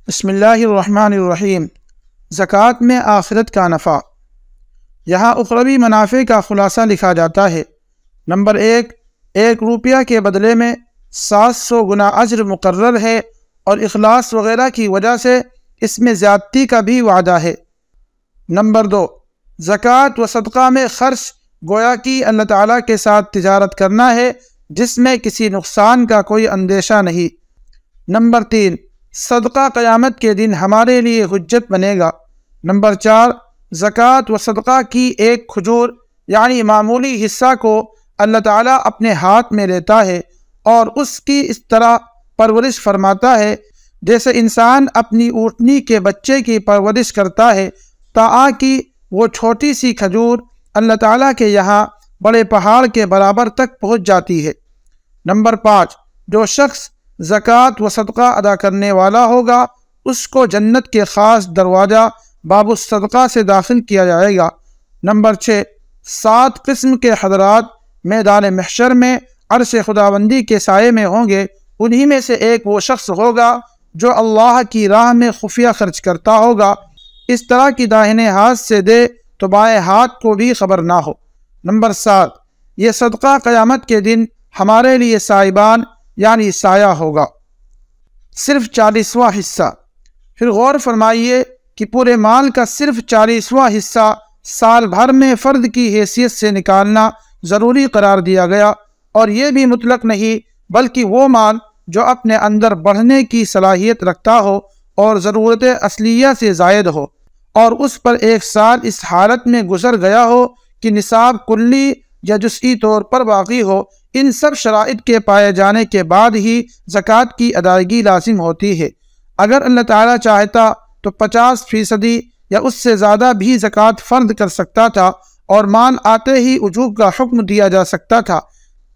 بسم اللہ الرحمن الرحیم۔ زکوٰۃ میں آخرت کا نفع۔ یہاں اخروی منافع کا خلاصہ لکھا جاتا ہے۔ نمبر 1 روپیہ کے بدلے میں 700 گنا اجر مقرر ہے اور اخلاص وغیرہ کی وجہ سے اس میں زیادتی کا بھی وعدہ ہے۔ نمبر 2 زکوٰۃ و صدقہ میں خرچ گویا کہ اللہ تعالیٰ کے ساتھ تجارت کرنا ہے جس میں کسی نقصان کا کوئی اندیشہ نہیں۔ نمبر 3 صدقہ قیامت کے دن ہمارے لیے حجت بنے گا۔ نمبر 4 زکوٰۃ و صدقہ کی ایک کھجور یعنی معمولی حصہ کو اللہ تعالیٰ اپنے ہاتھ میں لیتا ہے اور اس کی اس طرح پرورش فرماتا ہے جیسے انسان اپنی اونٹنی کے بچے کی پرورش کرتا ہے تاکہ وہ چھوٹی سی کھجور اللہ تعالیٰ کے یہاں بڑے پہاڑ کے برابر تک پہنچ جاتی ہے۔ نمبر 5 جو شخص زکوٰۃ و صدقہ ادا کرنے والا ہوگا اس کو جنت کے خاص دروازہ باب الصدقہ سے داخل کیا جائے گا۔ نمبر 6 7 قسم کے حضرات میدان محشر میں عرش خداوندی کے سائے میں ہوں گے، انہی میں سے ایک وہ شخص ہوگا جو اللہ کی راہ میں خفیہ خرچ کرتا ہوگا، اس طرح کی داہنے ہاتھ سے دے تو بائیں ہاتھ کو بھی خبر نہ ہو۔ نمبر 7 یہ صدقہ قیامت کے دن ہمارے لیے سائبان یعنی سایہ ہوگا، صرف 40واں حصہ۔ پھر غور فرمائیے کہ پورے مال کا صرف 40واں حصہ سال بھر میں فرد کی حیثیت سے نکالنا ضروری قرار دیا گیا، اور یہ بھی مطلق نہیں بلکہ وہ مال جو اپنے اندر بڑھنے کی صلاحیت رکھتا ہو اور ضرورت اصلیہ سے زائد ہو اور اس پر ایک سال اس حالت میں گزر گیا ہو کہ نصاب کلی یا جزئی طور پر باقی ہو، ان سب شرائط کے پائے جانے کے بعد ہی زکوٰۃ کی ادائیگی لازم ہوتی ہے۔ اگر اللہ تعالیٰ چاہتا تو 50% یا اس سے زیادہ بھی زکوٰۃ فرض کر سکتا تھا اور مال آتے ہی وجوب کا حکم دیا جا سکتا تھا،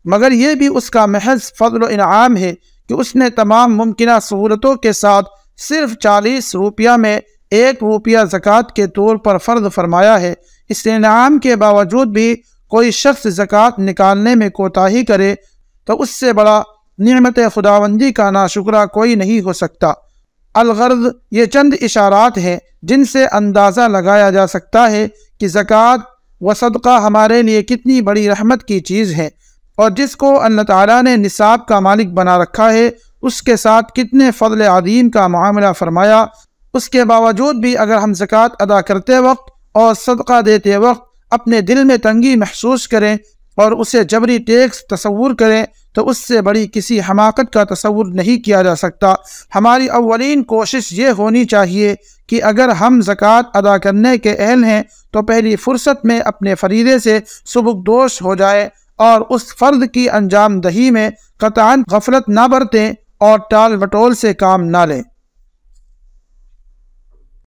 مگر یہ بھی اس کا محض فضل و انعام ہے کہ اس نے تمام ممکنہ سہولتوں کے ساتھ صرف 40 روپیہ میں 1 روپیہ زکوٰۃ کے طور پر فرض فرمایا ہے۔ اس انعام کے باوجود بھی کوئی شخص زکوٰۃ نکالنے میں کوتاہی کرے تو اس سے بڑا نعمت خداوندی کا ناشکرہ کوئی نہیں ہو سکتا۔ الغرض یہ چند اشارات ہیں جن سے اندازہ لگایا جا سکتا ہے کہ زکوٰۃ و صدقہ ہمارے لیے کتنی بڑی رحمت کی چیز ہے، اور جس کو اللہ تعالیٰ نے نصاب کا مالک بنا رکھا ہے اس کے ساتھ کتنے فضل عظیم کا معاملہ فرمایا۔ اس کے باوجود بھی اگر ہم زکوٰۃ ادا کرتے وقت اور صدقہ دیتے وقت اپنے دل میں تنگی محسوس کریں اور اسے جبری ٹیکس تصور کریں تو اس سے بڑی کسی حماقت کا تصور نہیں کیا جا سکتا۔ ہماری اولین کوشش یہ ہونی چاہیے کہ اگر ہم زکوٰۃ ادا کرنے کے اہل ہیں تو پہلی فرصت میں اپنے فریضے سے سبکدوش ہو جائے اور اس فرض کی انجام دہی میں قطعاً غفلت نہ برتیں اور ٹال وٹول سے کام نہ لیں۔